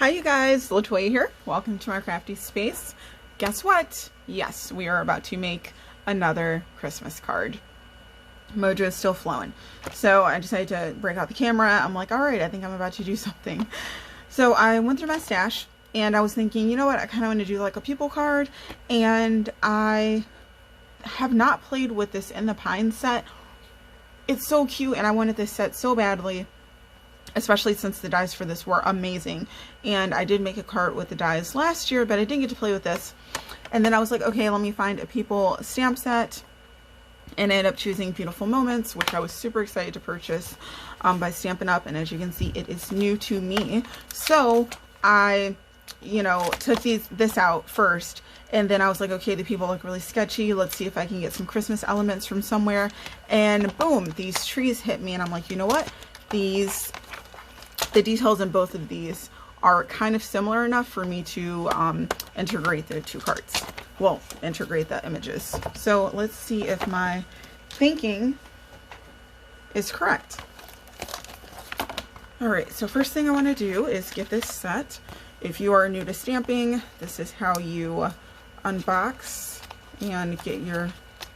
Hi you guys, LaToya here. Welcome to my crafty space. Guess what? Yes, we are about to make another Christmas card. Mojo is still flowing. So I decided to break out the camera. I'm like, alright, I think I'm about to do something. So I went through my stash and I was thinking, you know what, I kind of want to do like a people card, and I have not played with this In the Pine set. It's so cute and I wanted this set so badly. Especially since the dies for this were amazing. And I did make a card with the dies last year, but I didn't get to play with this. And then I was like, okay, let me find a people stamp set. And I ended up choosing Beautiful Moments, which I was super excited to purchase by Stampin' Up. And as you can see, it is new to me. So I, took this out first. And then I was like, okay, the people look really sketchy. Let's see if I can get some Christmas elements from somewhere. And boom, these trees hit me. And I'm like, you know what? The details in both of these are kind of similar enough for me to integrate the two cards. Well, integrate the images. So let's see if my thinking is correct. Alright, so first thing I want to do is get this set. If you are new to stamping, this is how you unbox and get your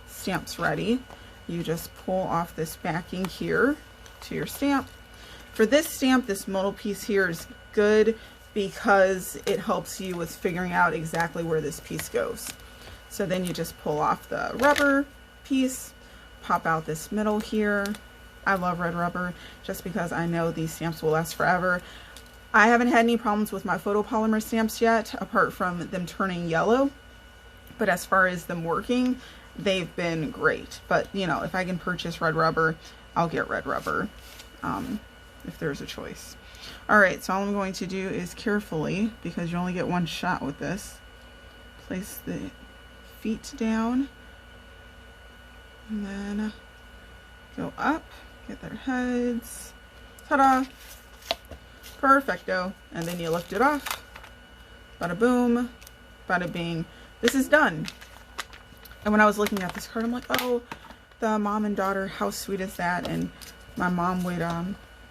stamps ready. You just pull off this backing here to your stamp. For this stamp, this modal piece here is good because it helps you with figuring out exactly where this piece goes. So then you just pull off the rubber piece, pop out this middle here. I love red rubber just because I know these stamps will last forever. I haven't had any problems with my photopolymer stamps yet, apart from them turning yellow. But as far as them working, they've been great. But, if I can purchase red rubber, I'll get red rubber. If there's a choice. Alright, so all I'm going to do is carefully, because you only get one shot with this, place the feet down, and then go up, get their heads, ta-da, perfecto, and then you lift it off, bada boom, bada bing, this is done. And when I was looking at this card, I'm like, oh, the mom and daughter, how sweet is that? And my mom would,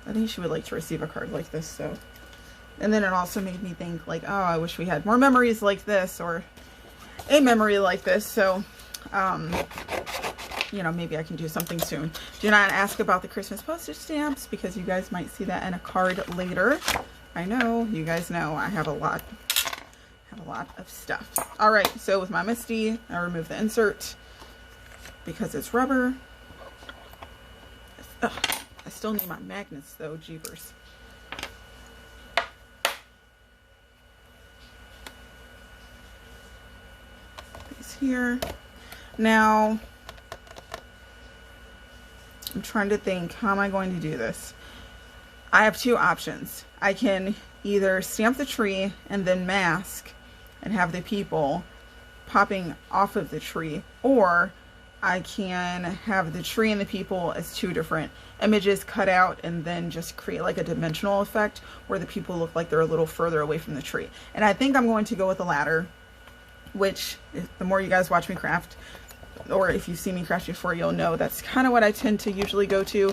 I think she would like to receive a card like this, so. And then it also made me think, like, oh, I wish we had more memories like this, or a memory like this, so, maybe I can do something soon. Do not ask about the Christmas postage stamps, because you guys might see that in a card later. I know, you guys know, I have a lot of stuff. Alright, so with my Misty, I remove the insert, because it's rubber. Ugh. I still need my magnets though, jeepers. These here. Now, I'm trying to think, how am I going to do this? I have two options. I can either stamp the tree and then mask and have the people popping off of the tree, or I can have the tree and the people as two different images cut out and then just create like a dimensional effect where the people look like they're a little further away from the tree. And I think I'm going to go with the latter, which the more you guys watch me craft, or if you've seen me craft before, you'll know that's kind of what I tend to usually go to.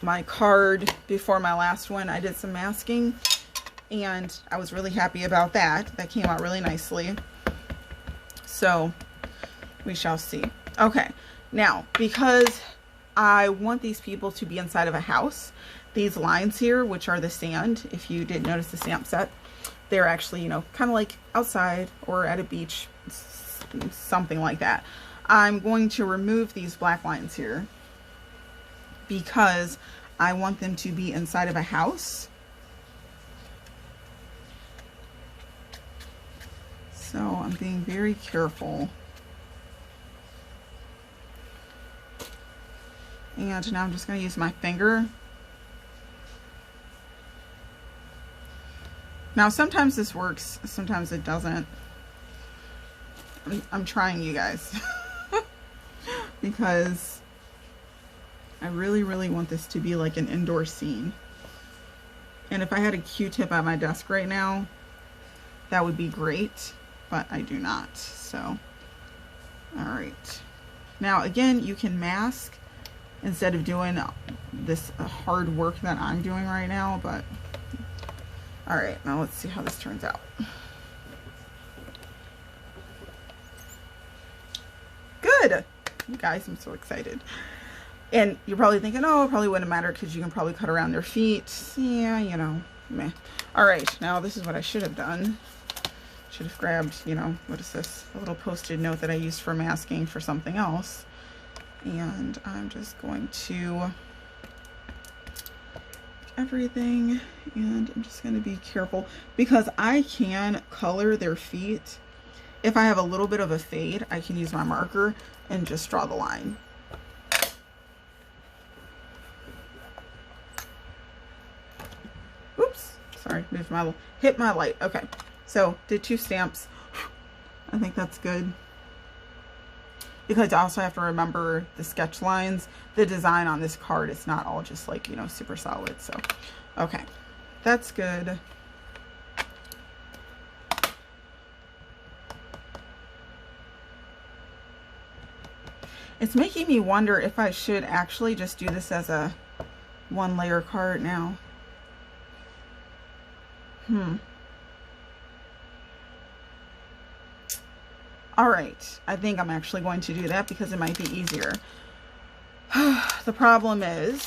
My card before my last one, I did some masking and I was really happy about that. That came out really nicely. So we shall see. Okay, now because I want these people to be inside of a house, these lines here, which are the sand, if you did notice the stamp set, they're actually, kind of like outside or at a beach, something like that. I'm going to remove these black lines here because I want them to be inside of a house. So I'm being very careful. And now I'm just going to use my finger. Now sometimes this works, sometimes it doesn't. I'm trying, you guys. Because I really, really want this to be like an indoor scene. And if I had a Q-tip at my desk right now, that would be great. But I do not. So, alright. Now again, you can mask instead of doing this hard work that I'm doing right now, but All right, now let's see how this turns out. Good. You guys, I'm so excited. And you're probably thinking, oh, it probably wouldn't matter because you can probably cut around their feet. Yeah, you know, meh. All right, now this is what I should have done. Should have grabbed, you know, what is this? A little post-it note that I used for masking for something else. And I'm just going to everything, and I'm just going to be careful because I can color their feet. If I have a little bit of a fade, I can use my marker and just draw the line. Oops, sorry, hit my light. Okay, so did 2 stamps. I think that's good. Because I also have to remember the sketch lines. The design on this card is not all just like, you know, super solid. So, okay, that's good. It's making me wonder if I should actually just do this as a 1-layer card now. All right, I think I'm actually going to do that because it might be easier. The problem is,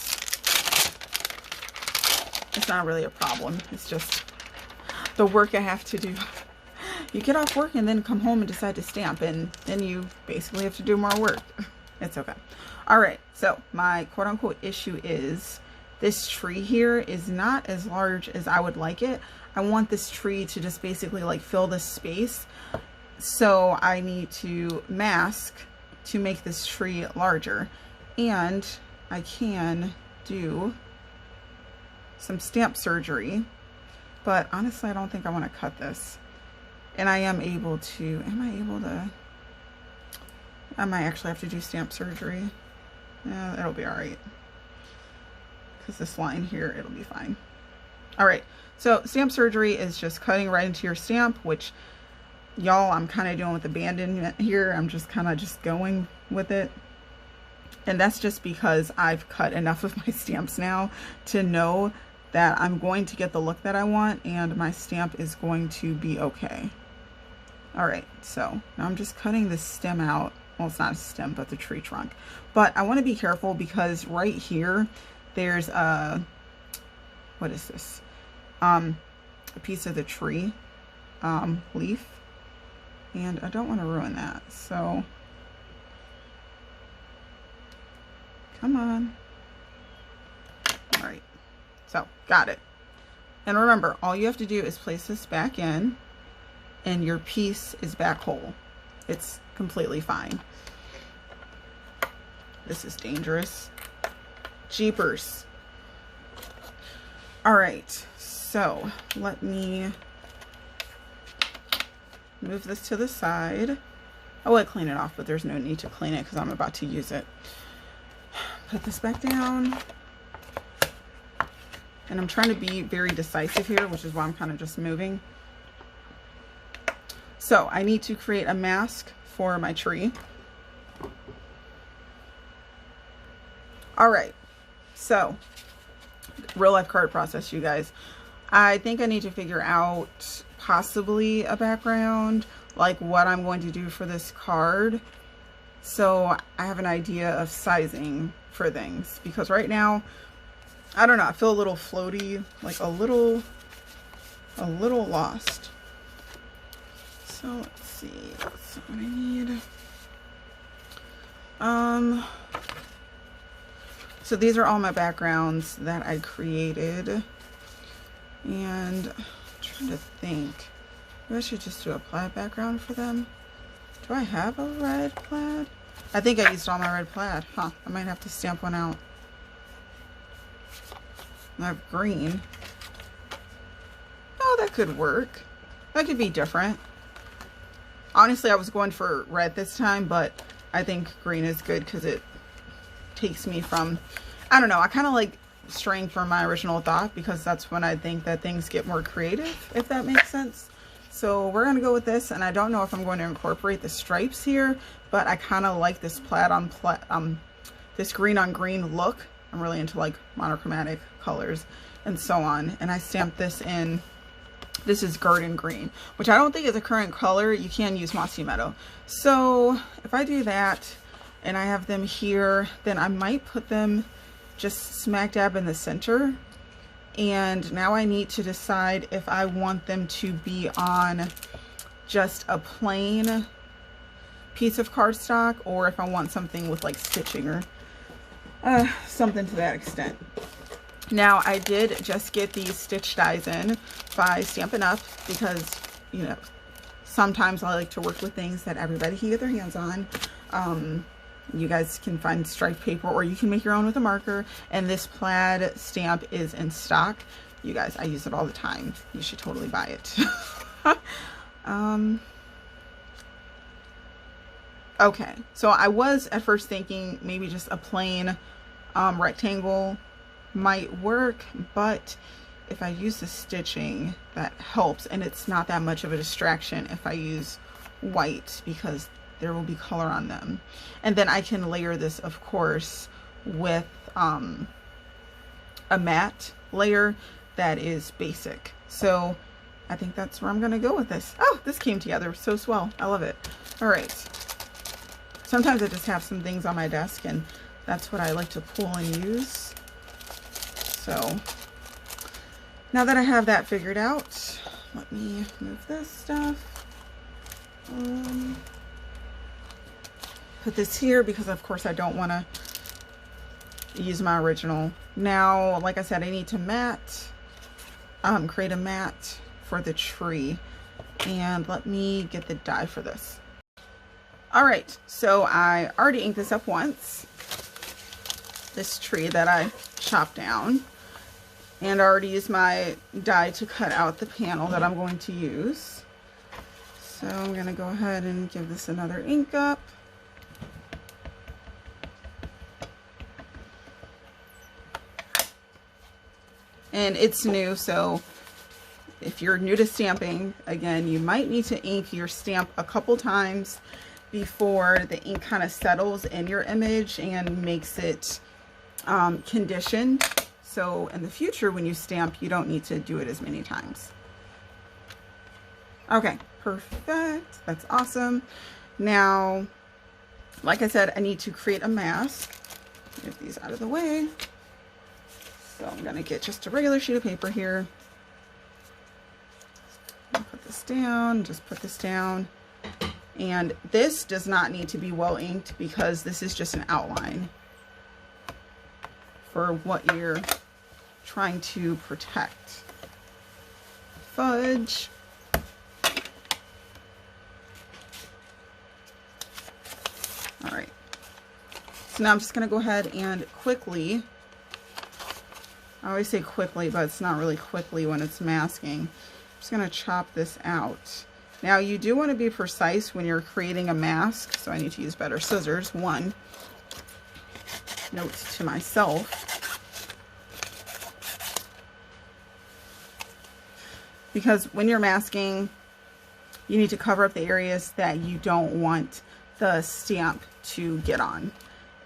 it's not really a problem. It's just the work I have to do. You get off work and then come home and decide to stamp, and then you basically have to do more work. It's okay. All right, so my quote unquote issue is this tree here is not as large as I would like it. I want this tree to just basically like fill this space. So I need to mask to make this tree larger, and I can do some stamp surgery, but honestly I don't think I want to cut this. And I am able to, I might actually have to do stamp surgery. Yeah, it'll be all right because this line here, it'll be fine. All right, so stamp surgery is just cutting right into your stamp, which y'all, I'm kind of doing with abandonment here. I'm just kind of just going with it. And that's just because I've cut enough of my stamps now to know that I'm going to get the look that I want and my stamp is going to be okay. All right, so now I'm just cutting the stem out. Well, it's not a stem, but the tree trunk. But I want to be careful because right here, there's a, what is this? A piece of the tree leaf. And I don't want to ruin that, so come on. All right, so got it. And remember, all you have to do is place this back in and your piece is back whole. It's completely fine. This is dangerous. Jeepers. All right, so let me move this to the side. I would clean it off, but there's no need to clean it because I'm about to use it. Put this back down. And I'm trying to be very decisive here, which is why I'm kind of just moving. So I need to create a mask for my tree. All right, so real life card process, you guys. I think I need to figure out possibly a background, like what I'm going to do for this card, so I have an idea of sizing for things, because right now, I don't know, I feel a little floaty, like a little lost. So let's see, that's what I need. So these are all my backgrounds that I created, and I'm trying to think. Maybe I should just do a plaid background for them. Do I have a red plaid? I think I used all my red plaid. Huh, I might have to stamp one out. I have green. Oh, that could work. That could be different. Honestly, I was going for red this time, but I think green is good because it takes me from, I don't know, I kind of like straying from my original thought, because that's when I think that things get more creative, if that makes sense. So we're going to go with this, and I don't know if I'm going to incorporate the stripes here, but I kind of like this plaid on this green on green look. I'm really into like monochromatic colors and so on. And I stamped this in This is garden green, which I don't think is a current color. You can use mossy meadow. So if I do that and I have them here, then I might put them just smack dab in the center. And now I need to decide if I want them to be on just a plain piece of cardstock or if I want something with like stitching or something to that extent. Now I did just get these stitch dies in by Stampin' Up! Because, you know, sometimes I like to work with things that everybody can get their hands on. You guys can find striped paper or you can make your own with a marker. And this plaid stamp is in stock. You guys, I use it all the time. You should totally buy it. Okay, so I was at first thinking maybe just a plain rectangle might work, but if I use the stitching, that helps, and it's not that much of a distraction if I use white because there will be color on them. And then I can layer this, of course, with a matte layer that is basic. So I think that's where I'm gonna go with this. Oh, this came together so swell. I love it. All right. Sometimes I just have some things on my desk and that's what I like to pull and use. So now that I have that figured out, let me move this stuff. Put this here because of course I don't want to use my original. Now, like I said, I need to create a mat for the tree. And let me get the die for this. All right, so I already inked this up once. This tree that I chopped down. And I already used my die to cut out the panel that I'm going to use. So I'm going to go ahead and give this another ink up. And it's new, so if you're new to stamping, again, you might need to ink your stamp a couple times before the ink kind of settles in your image and makes it conditioned. So in the future, when you stamp, you don't need to do it as many times. Okay, perfect. That's awesome. Now, like I said, I need to create a mask. Get these out of the way. So I'm gonna get just a regular sheet of paper here. Put this down, just put this down. And this does not need to be well inked because this is just an outline for what you're trying to protect. Fudge. All right. So now I'm just going to go ahead and quickly, I always say quickly, but it's not really quickly when it's masking. I'm just going to chop this out. Now you do want to be precise when you're creating a mask, so I need to use better scissors. One note to myself. Because when you're masking, you need to cover up the areas that you don't want the stamp to get on.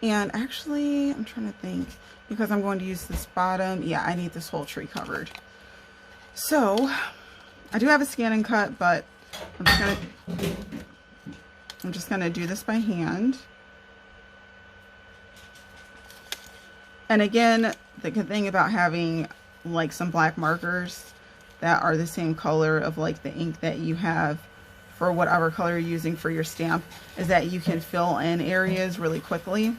And actually, I'm trying to think, because I'm going to use this bottom, yeah, I need this whole tree covered. So, I do have a scan and cut, but I'm just gonna do this by hand. And again, the good thing about having like some black markers that are the same color of like the ink that you have for whatever color you're using for your stamp is that you can fill in areas really quickly.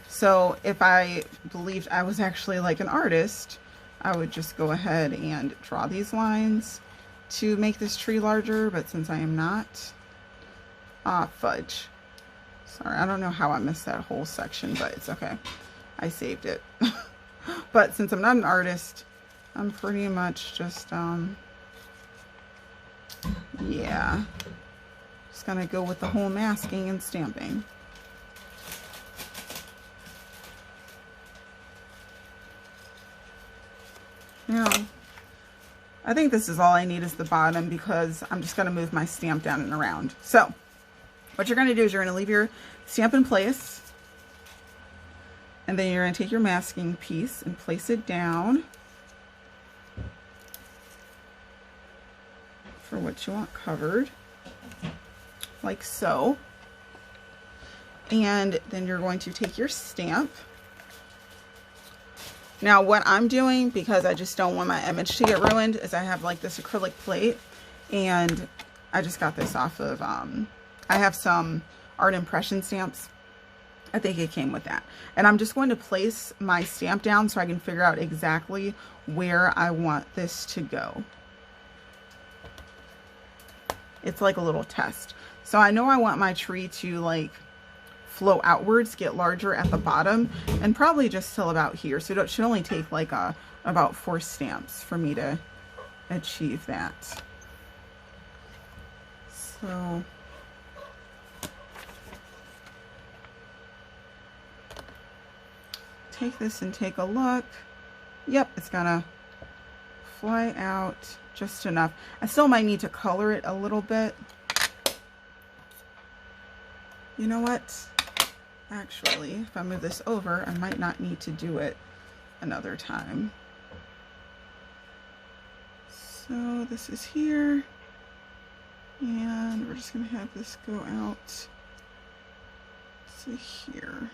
So if I believed I was actually like an artist, I would just go ahead and draw these lines to make this tree larger, but since I am not, fudge. Sorry, I don't know how I missed that whole section, but it's okay. I saved it. But since I'm not an artist, I'm pretty much just, yeah, just gonna go with the whole masking and stamping. Now, I think this is all I need is the bottom because I'm just gonna move my stamp down and around. So, what you're gonna do is you're gonna leave your stamp in place, and then you're gonna take your masking piece and place it down. for what you want covered, like so. And then you're going to take your stamp. Now what I'm doing, because I just don't want my image to get ruined, is I have like this acrylic plate, and I just got this off of, I have some art impression stamps. I think it came with that. And I'm just going to place my stamp down so I can figure out exactly where I want this to go. It's like a little test. So I know I want my tree to like flow outwards, get larger at the bottom, and probably just till about here. So it should only take like about 4 stamps for me to achieve that. So take this and take a look. Yep, it's gonna fly out just enough. I still might need to color it a little bit. You know what? Actually, if I move this over, I might not need to do it another time. So this is here, and we're just gonna have this go out to here.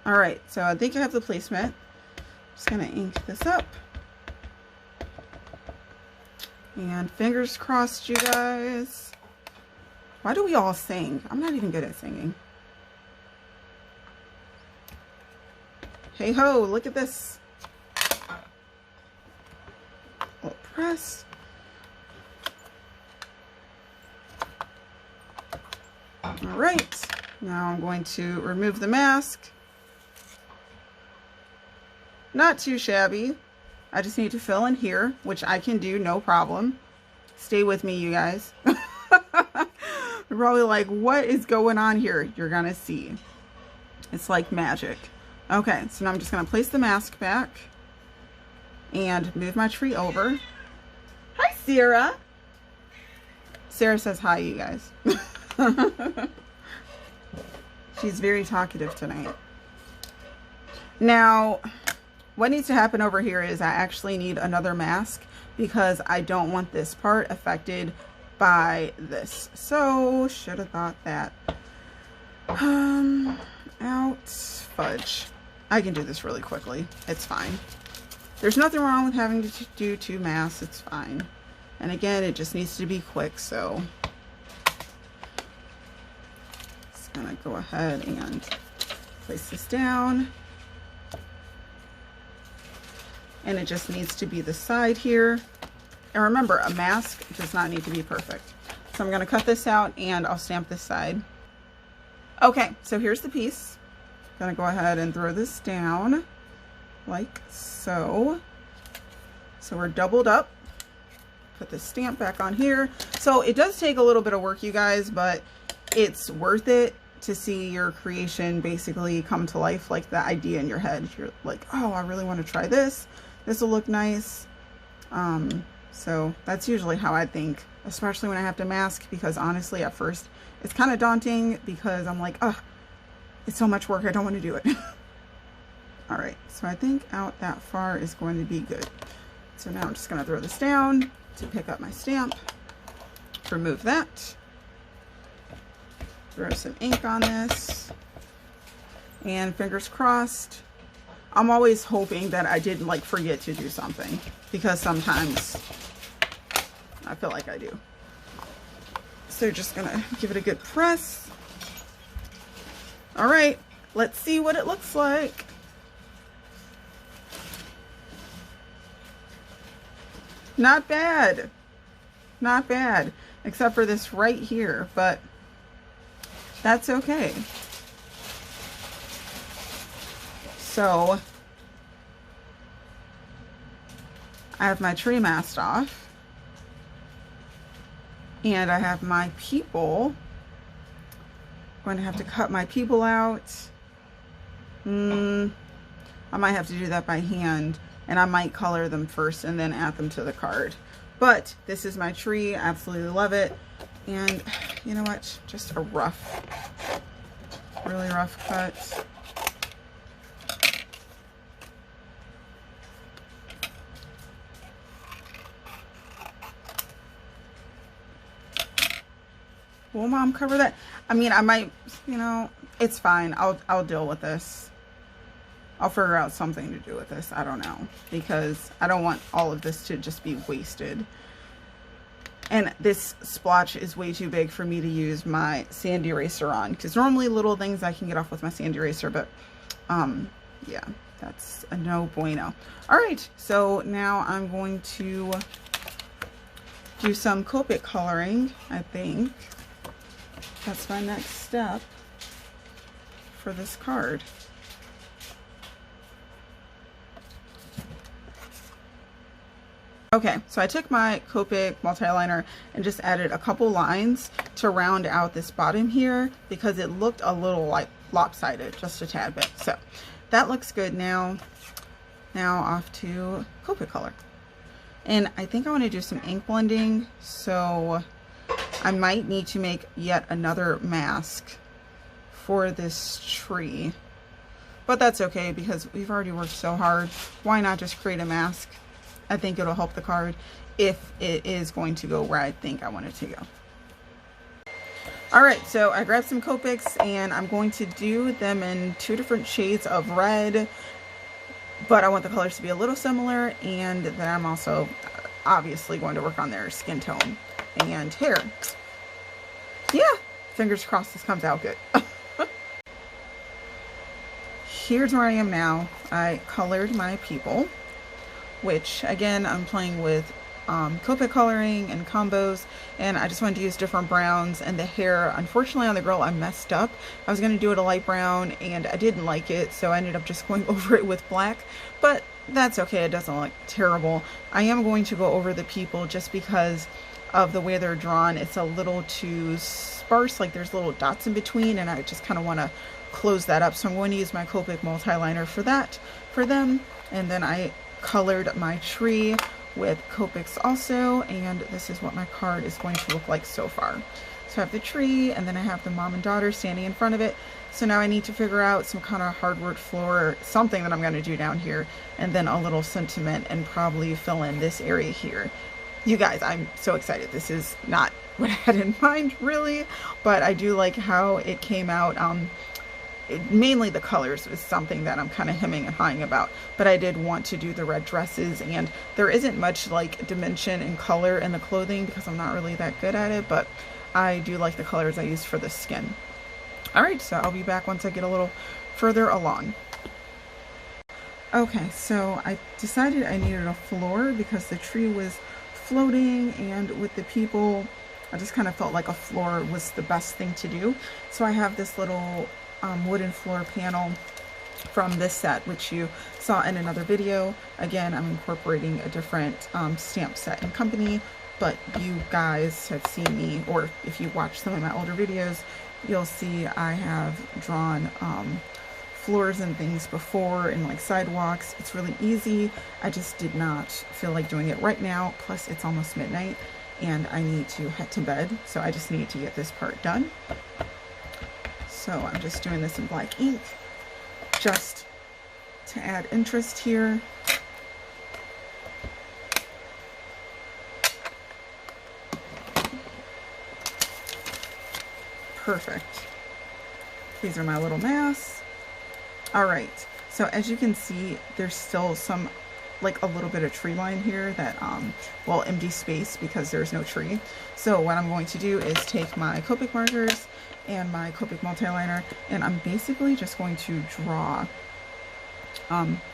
All right, so I think I have the placement. Just gonna ink this up. And fingers crossed, you guys. Why do we all sing? I'm not even good at singing. Hey ho, look at this. Little press. All right, now I'm going to remove the mask. Not too shabby. I just need to fill in here, which I can do, no problem. Stay with me, you guys. You're probably like, what is going on here? You're gonna see. It's like magic. Okay, so now I'm just gonna place the mask back and move my tree over. Hi, Sarah. Sarah says hi, you guys. She's very talkative tonight. Now, what needs to happen over here is I actually need another mask because I don't want this part affected by this. So should have thought that. Out. Fudge. I can do this really quickly. It's fine. There's nothing wrong with having to do 2 masks. It's fine. And again, it just needs to be quick. So just gonna go ahead and place this down. And it just needs to be the side here. And remember, a mask does not need to be perfect. So I'm going to cut this out and I'll stamp this side. Okay, so here's the piece. I'm going to go ahead and throw this down like so. So we're doubled up. Put the stamp back on here. So it does take a little bit of work, you guys, but it's worth it to see your creation basically come to life, like the idea in your head. You're like, oh, I really want to try this. This will look nice. So that's usually how I think, especially when I have to mask, because honestly, at first it's kind of daunting because I'm like, oh, it's so much work. I don't want to do it. All right. So I think out that far is going to be good. So now I'm just going to throw this down to pick up my stamp, remove that, throw some ink on this, and fingers crossed. I'm always hoping that I didn't like forget to do something, because sometimes I feel like I do. So just gonna give it a good press. All right, let's see what it looks like. Not bad. Not bad, except for this right here, but that's okay. So I have my tree masked off, and I have my people. I'm going to have to cut my people out. I might have to do that by hand, and I might color them first and then add them to the card. But this is my tree. I absolutely love it. And you know what? Just a rough, really rough cut. Will Mom cover that? I mean, I might, you know, it's fine. I'll deal with this. I'll figure out something to do with this. I don't know, because I don't want all of this to just be wasted. And this splotch is way too big for me to use my sand eraser on, because normally little things I can get off with my sand eraser, but yeah, that's a no bueno. All right, so now I'm going to do some Copic coloring. I think that's my next step for this card. Okay, so I took my Copic multi-liner and just added a couple lines to round out this bottom here because it looked a little like lopsided, just a tad bit. So that looks good now. Now off to Copic color. And I think I want to do some ink blending, so I might need to make yet another mask for this tree. But that's okay because we've already worked so hard. Why not just create a mask? I think it'll help the card if it is going to go where I think I want it to go. All right, so I grabbed some Copics and I'm going to do them in 2 different shades of red, but I want the colors to be a little similar, and then I'm also obviously going to work on their skin tone and hair. Yeah, fingers crossed this comes out good. Here's where I am now. I colored my people, which again, I'm playing with Copic coloring and combos, and I just wanted to use different browns. And the hair, unfortunately on the girl, I messed up. I was going to do it a light brown and I didn't like it, so I ended up just going over it with black, but that's okay, it doesn't look terrible. I am going to go over the people just because of the way they're drawn. It's a little too sparse, like there's little dots in between, and I just kind of want to close that up, so I'm going to use my Copic multi-liner for that, for them. And then I colored my tree with Copics also, and this is what my card is going to look like so far. So I have the tree, and then I have the mom and daughter standing in front of it. So now I need to figure out some kind of hardwood floor, something that I'm going to do down here, and then a little sentiment, and probably fill in this area here. You guys, I'm so excited. This is not what I had in mind really, but I do like how it came out. Mainly the colors is something that I'm kind of hemming and hawing about, but I did want to do the red dresses, and there isn't much like dimension and color in the clothing because I'm not really that good at it, but I do like the colors I used for the skin. All right, so I'll be back once I get a little further along. Okay, so I decided I needed a floor because the tree was floating, and with the people, I just kind of felt like a floor was the best thing to do. So I have this little wooden floor panel from this set, which you saw in another video. Again, I'm incorporating a different stamp set and company, but you guys have seen me, or if you watch some of my older videos, you'll see I have drawn floors and things before, and like sidewalks. It's really easy. I just did not feel like doing it right now. Plus it's almost midnight and I need to head to bed, so I just need to get this part done. So I'm just doing this in black ink just to add interest here. Perfect. These are my little masks. All right, so as you can see, there's still some, like a little bit of tree line here that, well, empty space because there's no tree. So what I'm going to do is take my Copic markers and my Copic multi-liner, and I'm basically just going to draw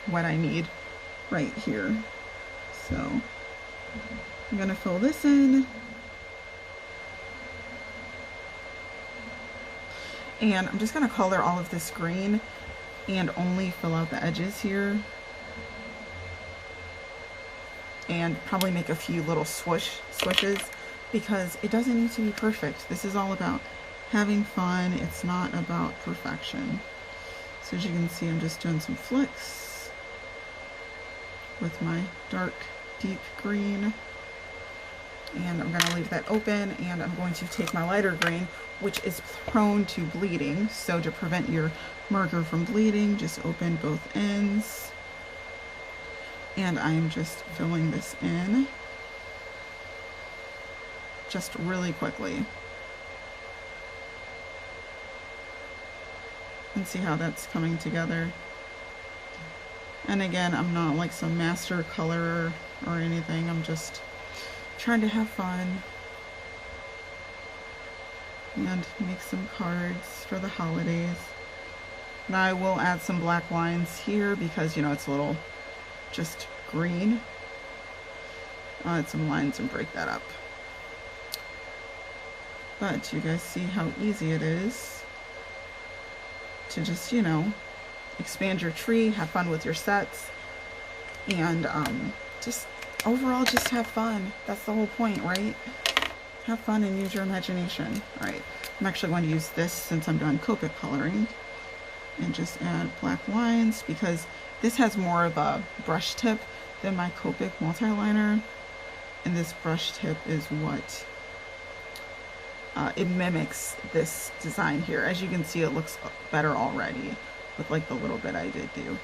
what I need right here. So I'm gonna fill this in, and I'm just gonna color all of this green and only fill out the edges here, and probably make a few little swishes because it doesn't need to be perfect. This is all about having fun. It's not about perfection. So as you can see, I'm just doing some flicks with my dark deep green, and I'm going to leave that open, and I'm going to take my lighter green, which is prone to bleeding. So to prevent your marker from bleeding, just open both ends, and I'm just filling this in just really quickly. and see how that's coming together. And again, I'm not like some master colorer or anything. I'm just trying to have fun and make some cards for the holidays. Now I will add some black lines here because, you know, it's a little just green. I'll add some lines and break that up. But you guys see how easy it is to just, you know, expand your tree, have fun with your sets, and just overall just have fun. That's the whole point, right? Have fun and use your imagination. All right, I'm actually going to use this since I'm done Copic coloring and just add black lines because this has more of a brush tip than my Copic multi-liner, and this brush tip is what it mimics this design here. As you can see, it looks better already with like the little bit I did do.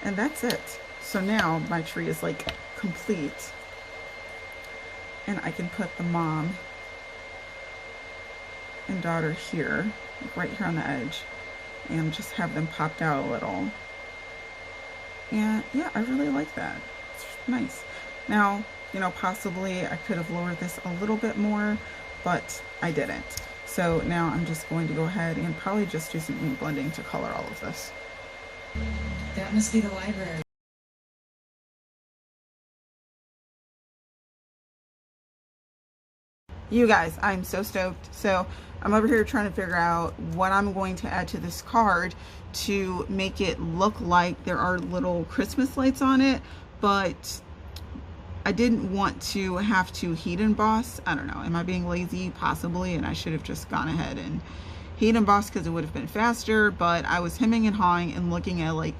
And that's it. So now my tree is like complete, and I can put the mom and daughter here, like right here on the edge, and just have them popped out a little. And yeah, I really like that. It's nice. Now, you know, possibly I could have lowered this a little bit more, but I didn't. So now I'm just going to go ahead and probably just do some ink blending to color all of this. That must be the library. You guys, I'm so stoked. So I'm over here trying to figure out what I'm going to add to this card to make it look like there are little Christmas lights on it, but I didn't want to have to heat emboss. I don't know, am I being lazy? Possibly, and I should have just gone ahead and heat emboss because it would have been faster, but I was hemming and hawing and looking at like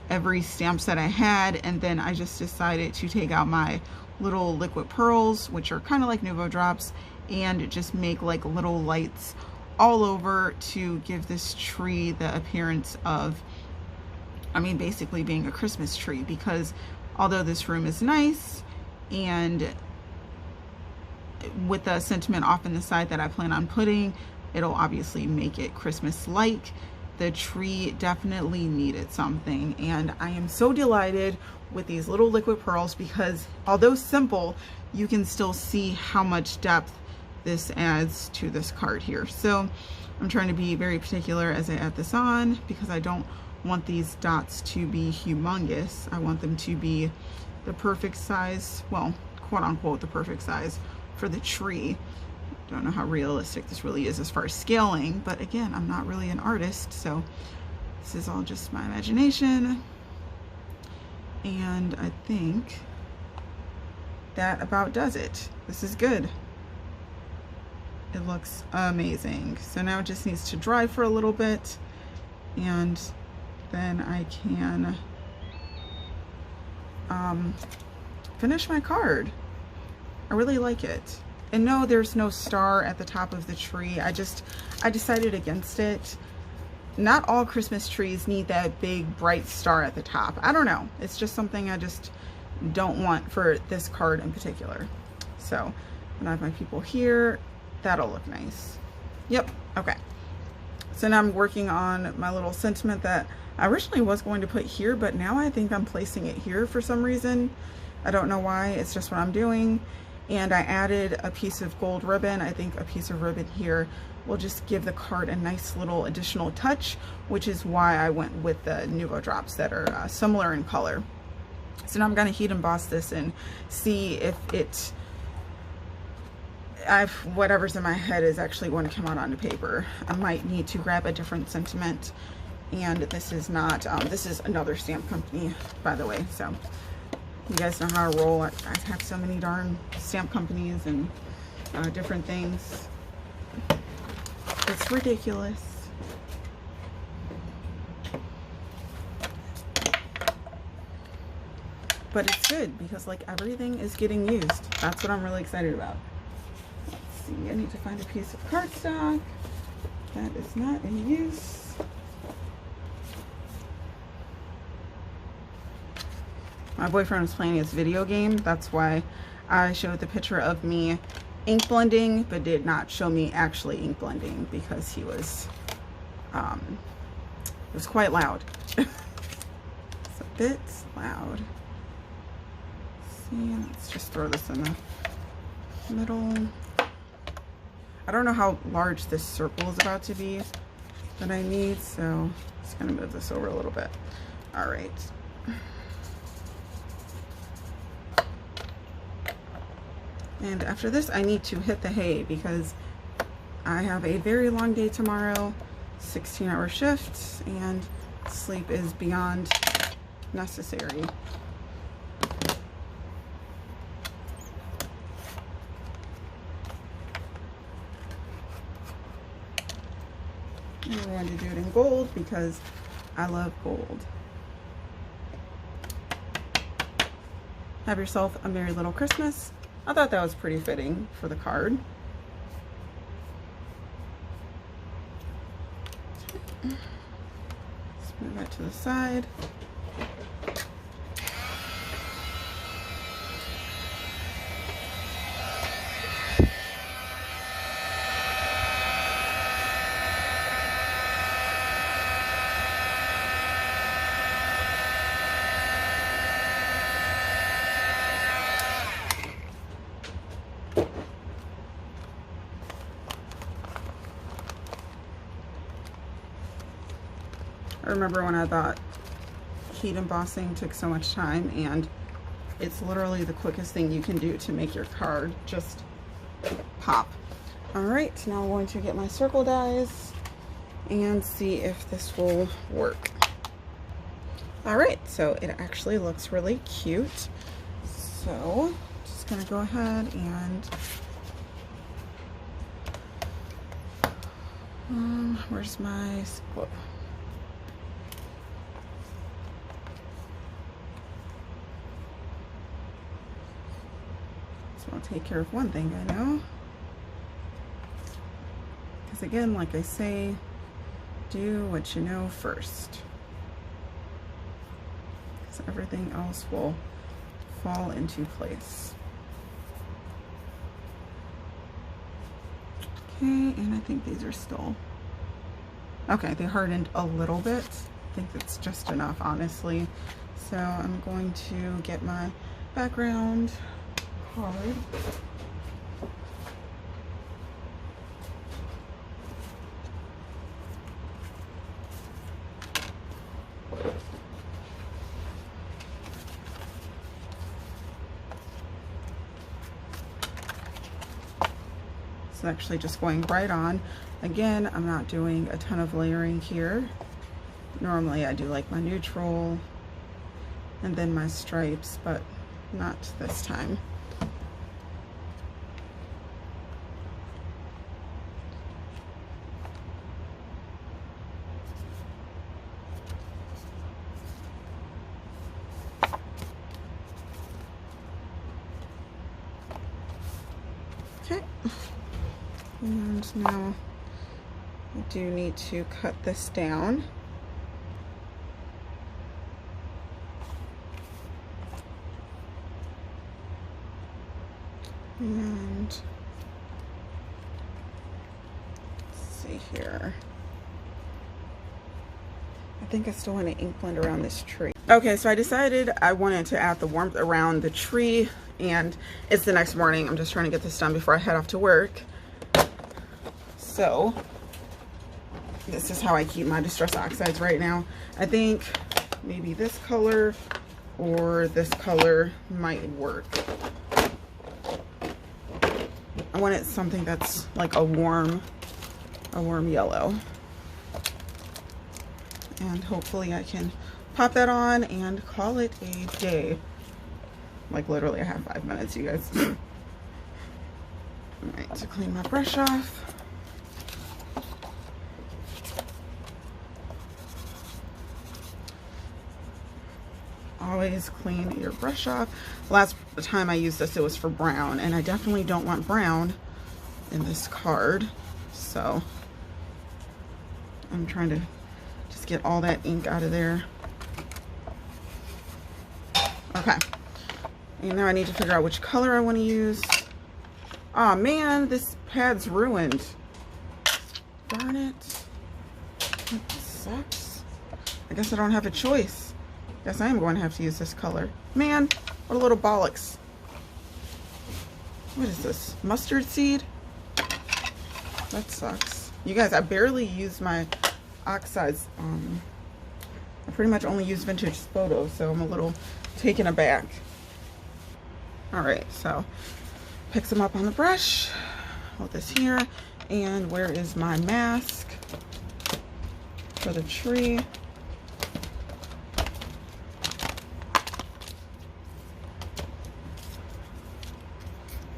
every stamp set I had, and then I just decided to take out my little liquid pearls, which are kind of like Nuvo drops, and just make like little lights all over to give this tree the appearance of, I mean, basically being a Christmas tree, because although this room is nice and with the sentiment off in the side that I plan on putting, it'll obviously make it Christmas-like. The tree definitely needed something, and I am so delighted with these little liquid pearls because although simple, you can still see how much depth this adds to this card here. So I'm trying to be very particular as I add this on because I don't want these dots to be humongous. I want them to be the perfect size, well, quote unquote, the perfect size for the tree. Don't know how realistic this really is as far as scaling, but again, I'm not really an artist, so this is all just my imagination. And I think that about does it. This is good. It looks amazing. So now it just needs to dry for a little bit, and then I can finish my card. I really like it. And no, there's no star at the top of the tree. I decided against it. Not all Christmas trees need that big bright star at the top. I don't know. It's just something I just don't want for this card in particular. So when I have my people here, that'll look nice. Yep, okay. So now I'm working on my little sentiment that I originally was going to put here, but now I think I'm placing it here for some reason. I don't know why, it's just what I'm doing. And I added a piece of gold ribbon. I think a piece of ribbon here will just give the card a nice little additional touch, which is why I went with the Nuvo drops that are similar in color. So now I'm gonna heat emboss this and see if it, whatever's in my head is actually going to come out onto paper. I might need to grab a different sentiment, and this is not, this is another stamp company, by the way, so you guys know how I roll. I have so many darn stamp companies and different things. It's ridiculous. But it's good because like everything is getting used. That's what I'm really excited about. Let's see, I need to find a piece of cardstock that is not in use. My boyfriend was playing his video game. That's why I showed the picture of me ink blending, but did not show me actually ink blending because he was It was quite loud. It's a bit loud. See, let's just throw this in the middle. I don't know how large this circle is about to be that I need, so I'm just gonna move this over a little bit. All right. And after this, I need to hit the hay because I have a very long day tomorrow, 16-hour shifts, and sleep is beyond necessary. And we're going to do it in gold because I love gold. Have yourself a merry little Christmas. I thought that was pretty fitting for the card. Let's move that to the side. I remember when I thought heat embossing took so much time, and it's literally the quickest thing you can do to make your card just pop. All right, now I'm going to get my circle dies and see if this will work. All right, so it actually looks really cute. So just gonna go ahead and where's my whoop. So I'll take care of one thing I know. Because again, like I say, do what you know first. Because everything else will fall into place. Okay, and I think these are still, okay, they hardened a little bit. I think that's just enough, honestly. So I'm going to get my background card. It's actually just going right on. Again, I'm not doing a ton of layering here. Normally I do like my neutral and then my stripes, but not this time. Okay, and now I do need to cut this down. And let's see here. I think I still want to ink blend around this tree. Okay, so I decided I wanted to add the warmth around the tree, and it's the next morning. I'm just trying to get this done before I head off to work. So this is how I keep my distress oxides right now. I think maybe this color or this color might work. I want it something that's like a warm yellow. And hopefully I can pop that on and call it a day. Like literally I have 5 minutes, you guys. All right, to clean my brush off. Always clean your brush off. Last time I used this, it was for brown, and I definitely don't want brown in this card. So I'm trying to just get all that ink out of there. Okay. And now I need to figure out which color I want to use. Oh man, this pad's ruined. Darn it. That sucks. I guess I don't have a choice. Guess I am going to have to use this color. Man, what a little bollocks. What is this? Mustard seed? That sucks. You guys, I barely used my oxides. I pretty much only used vintage photos, so I'm a little taken aback. Alright, so pick some up on the brush. Hold this here. And where is my mask for the tree?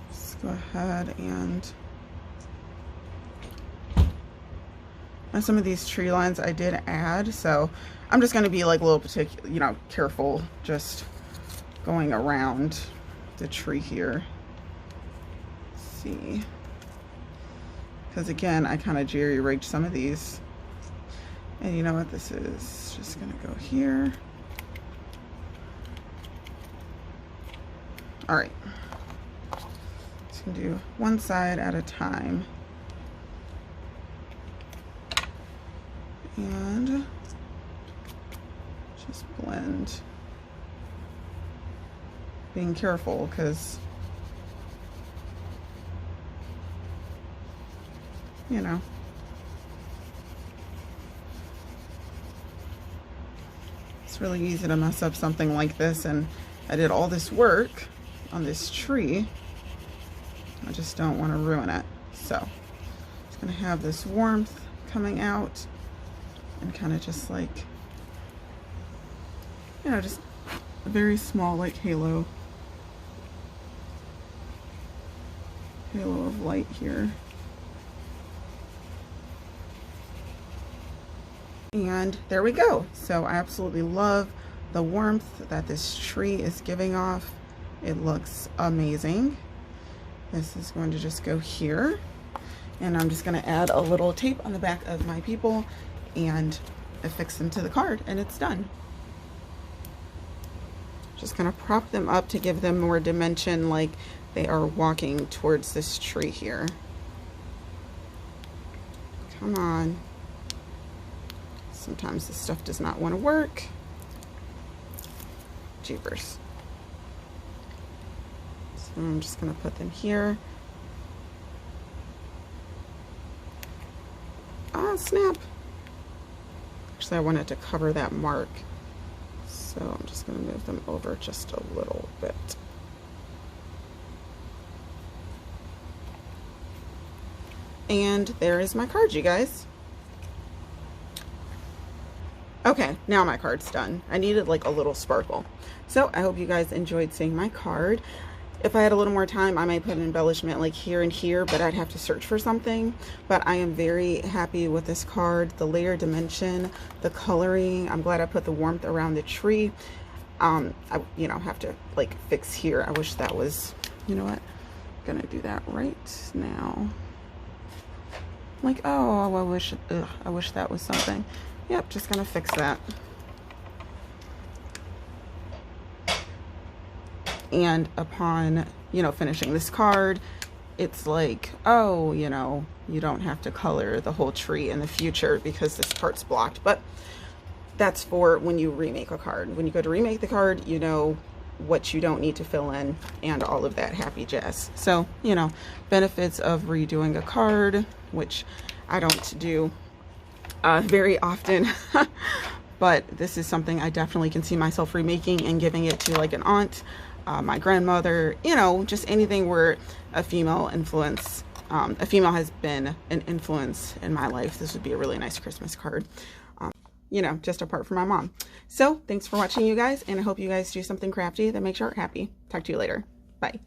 Let's go ahead and some of these tree lines I did add, so I'm just going to be like a little particular, you know, careful just going around the tree here. Let's see, because again, I kind of jerry-rigged some of these, and you know what, this is just going to go here. All right, just gonna do one side at a time. And just blend, being careful because, you know, it's really easy to mess up something like this, and I did all this work on this tree. I just don't want to ruin it. So it's going to have this warmth coming out and kind of just like, you know, just a very small like halo of light here. And there we go. So I absolutely love the warmth that this tree is giving off. It looks amazing. This is going to just go here, and I'm just going to add a little tape on the back of my people and affix them to the card, and it's done. Just gonna prop them up to give them more dimension, like they are walking towards this tree here. Come on. Sometimes this stuff does not want to work. Jeepers. So I'm just gonna put them here. Ah, snap. Actually, I wanted to cover that mark, so I'm just going to move them over just a little bit. And there is my card, you guys. Okay, now my card's done. I needed like a little sparkle. So I hope you guys enjoyed seeing my card. If I had a little more time, I might put an embellishment like here and here, but I'd have to search for something. But I am very happy with this card, the layer dimension, the coloring. I'm glad I put the warmth around the tree. I, you know, have to like fix here. I wish that was, you know what, I'm gonna do that right now. Like, oh, I wish that was something. Yep, just gonna fix that. And upon, you know, finishing this card, it's like, oh, you know, you don't have to color the whole tree in the future because this part's blocked. But that's for when you remake a card. When you go to remake the card, you know what you don't need to fill in and all of that happy jazz. So, you know, benefits of redoing a card, which I don't do very often. But this is something I definitely can see myself remaking and giving it to like an aunt, my grandmother, you know, just anything where a female influence, a female has been an influence in my life. This would be a really nice Christmas card, you know, just apart from my mom. So thanks for watching, you guys, and I hope you guys do something crafty that makes your heart happy. Talk to you later. Bye.